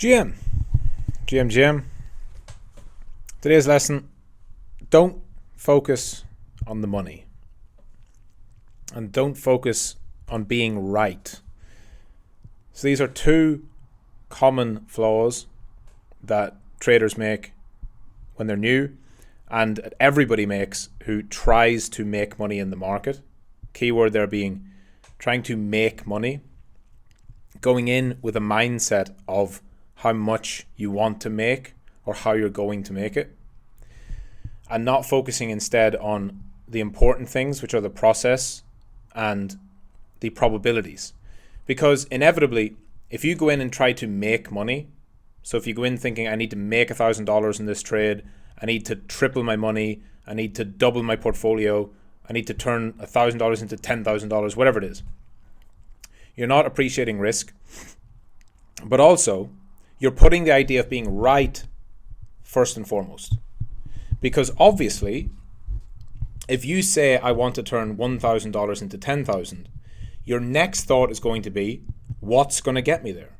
GM. GM. Today's lesson: don't focus on the money. And don't focus on being right. So these are two common flaws that traders make when they're new, and everybody makes who tries to make money in the market. Keyword there being trying to make money, going in with a mindset of how much you want to make or how you're going to make it, and not focusing instead on the important things, which are the process and the probabilities. Because inevitably, if you go in and try to make money, so if you go in thinking I need to make $1,000 in this trade, I need to triple my money, I need to double my portfolio, I need to turn $1,000 into $10,000, whatever it is, you're not appreciating risk, but also you're putting the idea of being right first and foremost. Because obviously, if you say I want to turn $1,000 into $10,000, your next thought is going to be, what's going to get me there?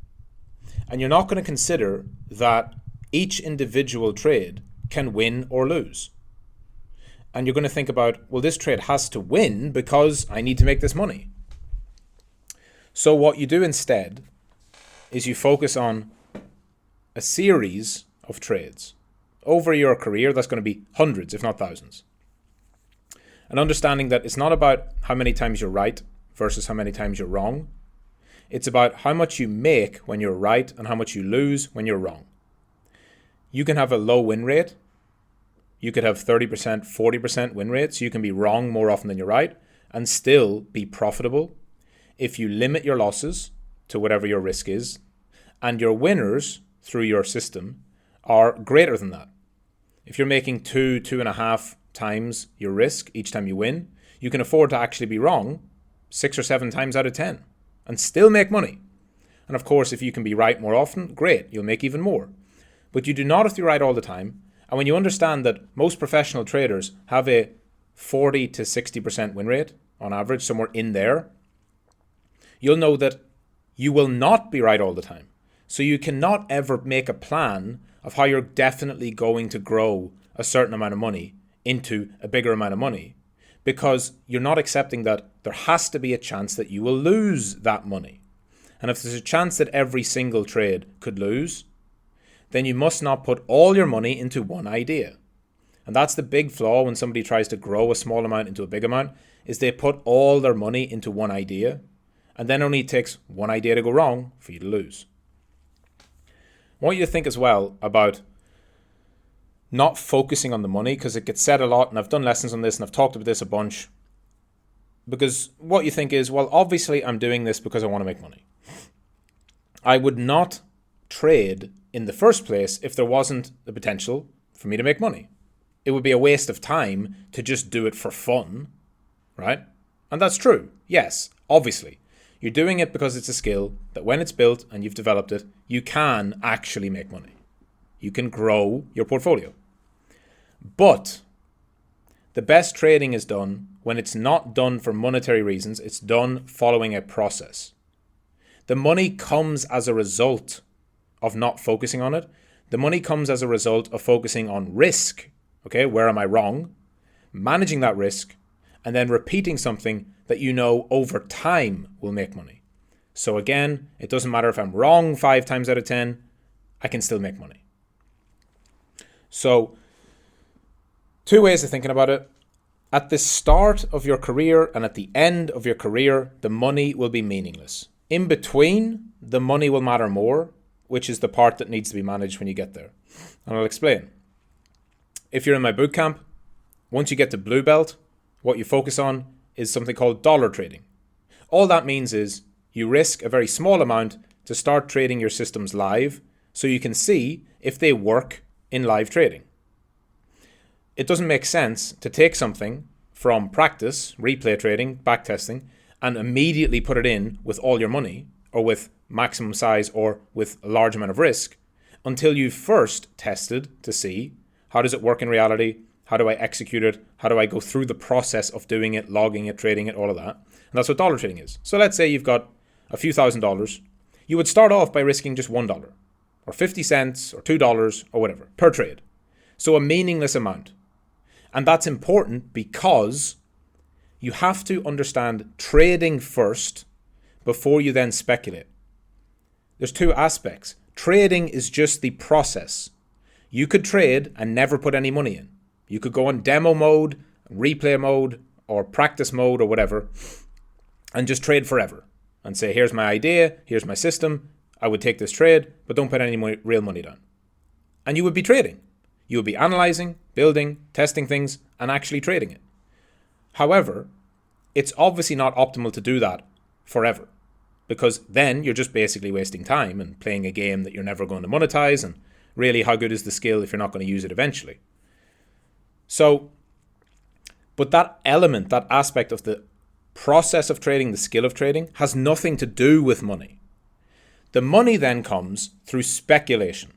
And you're not going to consider that each individual trade can win or lose. And you're going to think about, well, this trade has to win because I need to make this money. So what you do instead is you focus on a series of trades. Over your career, that's going to be hundreds, if not thousands. And understanding that it's not about how many times you're right versus how many times you're wrong. It's about how much you make when you're right and how much you lose when you're wrong. You can have a low win rate. You could have 30%, 40% win rates. You can be wrong more often than you're right and still be profitable if you limit your losses to whatever your risk is, and your winners through your system are greater than that. If you're making 2.5 times your risk each time you win, you can afford to actually be wrong 6 or 7 times out of 10 and still make money. And of course, if you can be right more often, great, you'll make even more. But you do not have to be right all the time. And when you understand that most professional traders have a 40 to 60% win rate on average, somewhere in there, you'll know that you will not be right all the time. So you cannot ever make a plan of how you're definitely going to grow a certain amount of money into a bigger amount of money, because you're not accepting that there has to be a chance that you will lose that money. And if there's a chance that every single trade could lose, then you must not put all your money into one idea. And that's the big flaw when somebody tries to grow a small amount into a big amount, is they put all their money into one idea, and then only it takes one idea to go wrong for you to lose. I want you to think as well about not focusing on the money, because it gets said a lot, and I've done lessons on this and I've talked about this a bunch. Because what you think is, well, obviously I'm doing this because I want to make money. I would not trade in the first place if there wasn't the potential for me to make money. It would be a waste of time to just do it for fun, right? And that's true. Yes, obviously. You're doing it because it's a skill that when it's built and you've developed it, you can actually make money. You can grow your portfolio. But the best trading is done when it's not done for monetary reasons. It's done following a process. The money comes as a result of not focusing on it. The money comes as a result of focusing on risk. Okay, where am I wrong? Managing that risk, and then repeating something that you know over time will make money. So again, it doesn't matter if I'm wrong 5 times out of 10, I can still make money. So 2 ways of thinking about it. At the start of your career and at the end of your career, the money will be meaningless. In between, the money will matter more, which is the part that needs to be managed when you get there. And I'll explain. If you're in my boot camp, once you get to blue belt, what you focus on is something called dollar trading. All that means is you risk a very small amount to start trading your systems live so you can see if they work in live trading. It doesn't make sense to take something from practice, replay trading, backtesting, and immediately put it in with all your money or with maximum size or with a large amount of risk until you've first tested to see how does it work in reality. How do I execute it? How do I go through the process of doing it, logging it, trading it, all of that? And that's what dollar trading is. So let's say you've got a few $1,000s. You would start off by risking just $1. or 50 cents or $2 or whatever per trade. So a meaningless amount. And that's important because you have to understand trading first before you then speculate. There's two aspects. Trading is just the process. You could trade and never put any money in. You could go on demo mode, replay mode, or practice mode or whatever, and just trade forever. And say, here's my idea, here's my system, I would take this trade, but don't put any real money down. And you would be trading. You would be analyzing, building, testing things, and actually trading it. However, it's obviously not optimal to do that forever, because then you're just basically wasting time and playing a game that you're never going to monetize, and really, how good is the skill if you're not going to use it eventually? So, but that element, that aspect of the process of trading, the skill of trading, has nothing to do with money. The money then comes through speculation.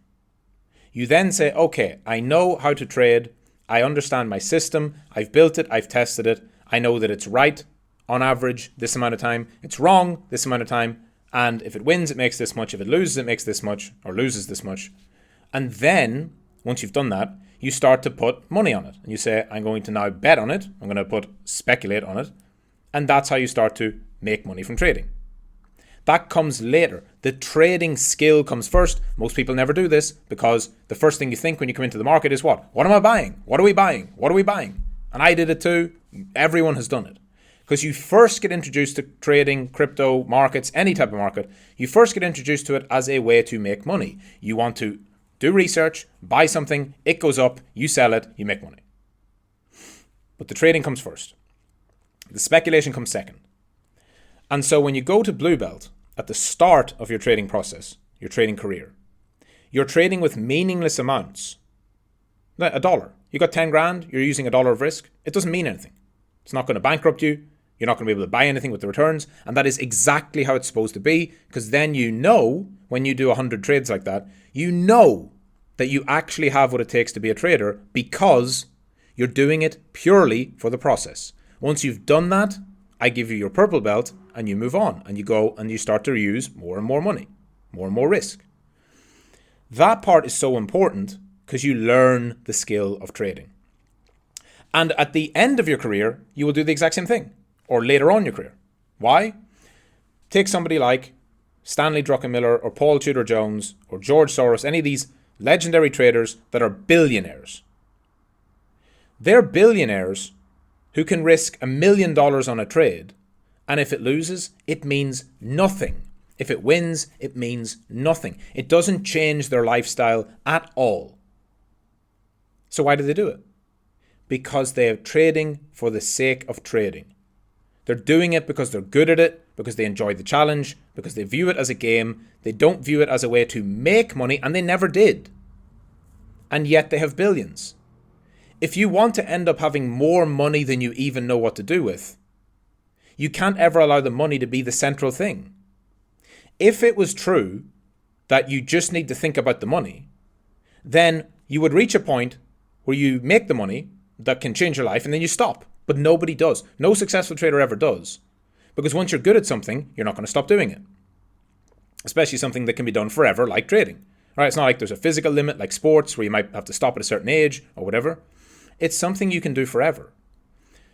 You then say, okay, I know how to trade. I understand my system. I've built it. I've tested it. I know that it's right on average this amount of time. It's wrong this amount of time. And if it wins, it makes this much. If it loses, it makes this much, or loses this much. And then, once you've done that, you start to put money on it. And you say, I'm going to now bet on it. I'm going to speculate on it. And that's how you start to make money from trading. That comes later. The trading skill comes first. Most people never do this because the first thing you think when you come into the market is what? What am I buying? What are we buying? What are we buying? And I did it too. Everyone has done it. Because you first get introduced to trading, crypto, markets, any type of market. You first get introduced to it as a way to make money. You want to do research, buy something, it goes up, you sell it, you make money. But the trading comes first. The speculation comes second. And so when you go to Blue Belt, at the start of your trading process, your trading career, you're trading with meaningless amounts. $1. You got 10 grand, you're using $1 of risk. It doesn't mean anything. It's not going to bankrupt you. You're not going to be able to buy anything with the returns. And that is exactly how it's supposed to be. Because then you know, when you do 100 trades like that, you know that you actually have what it takes to be a trader because you're doing it purely for the process. Once you've done that, I give you your purple belt and you move on and you go and you start to use more and more money, more and more risk. That part is so important because you learn the skill of trading. And at the end of your career, you will do the exact same thing, or later on in your career. Why? Take somebody like Stanley Druckenmiller or Paul Tudor Jones or George Soros, any of these legendary traders that are billionaires. They're billionaires who can risk $1 million on a trade, and if it loses, it means nothing. If it wins, it means nothing. It doesn't change their lifestyle at all. So why do they do it? Because they are trading for the sake of trading. They're doing it because they're good at it, because they enjoy the challenge, because they view it as a game. They don't view it as a way to make money, and they never did. And yet they have billions. If you want to end up having more money than you even know what to do with, you can't ever allow the money to be the central thing. If it was true that you just need to think about the money, then you would reach a point where you make the money that can change your life and then you stop. But nobody does. No successful trader ever does. Because once you're good at something, you're not going to stop doing it. Especially something that can be done forever, like trading. All right, it's not like there's a physical limit like sports where you might have to stop at a certain age or whatever. It's something you can do forever.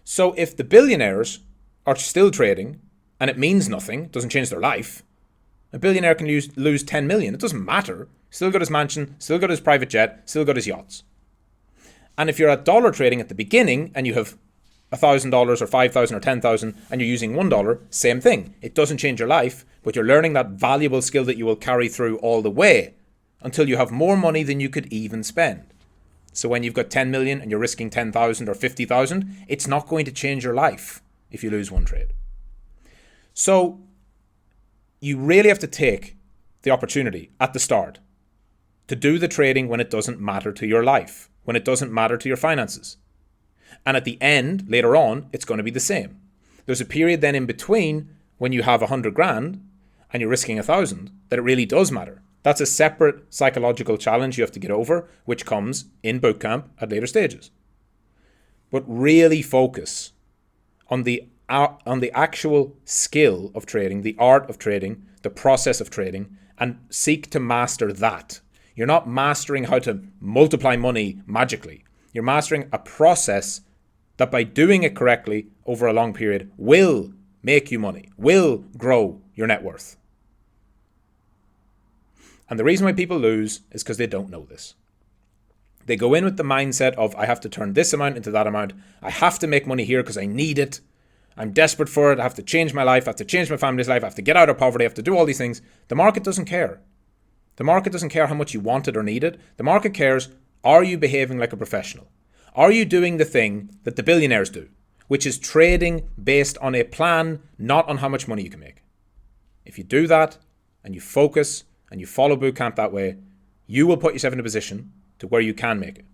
So if the billionaires are still trading and it means nothing, doesn't change their life, a billionaire can lose 10 million. It doesn't matter. Still got his mansion, still got his private jet, still got his yachts. And if you're at dollar trading at the beginning and you have $1,000 or $5,000 or $10,000 and you're using $1, same thing. It doesn't change your life, but you're learning that valuable skill that you will carry through all the way until you have more money than you could even spend. So when you've got 10 million and you're risking 10,000 or 50,000, it's not going to change your life if you lose one trade. So you really have to take the opportunity at the start to do the trading when it doesn't matter to your life, when it doesn't matter to your finances. And at the end, later on, it's going to be the same. There's a period then in between when you have 100 grand and you're risking 1,000 that it really does matter. That's a separate psychological challenge you have to get over, which comes in bootcamp at later stages. But really focus on the the actual skill of trading, the art of trading, the process of trading, and seek to master that. You're not mastering how to multiply money magically. You're mastering a process that by doing it correctly over a long period will make you money, will grow your net worth. And the reason why people lose is because they don't know this. They go in with the mindset of, I have to turn this amount into that amount. I have to make money here because I need it. I'm desperate for it. I have to change my life. I have to change my family's life. I have to get out of poverty. I have to do all these things. The market doesn't care. The market doesn't care how much you want it or need it. The market cares, are you behaving like a professional? Are you doing the thing that the billionaires do, which is trading based on a plan, not on how much money you can make? If you do that and you focus and you follow boot camp that way, you will put yourself in a position to where you can make it.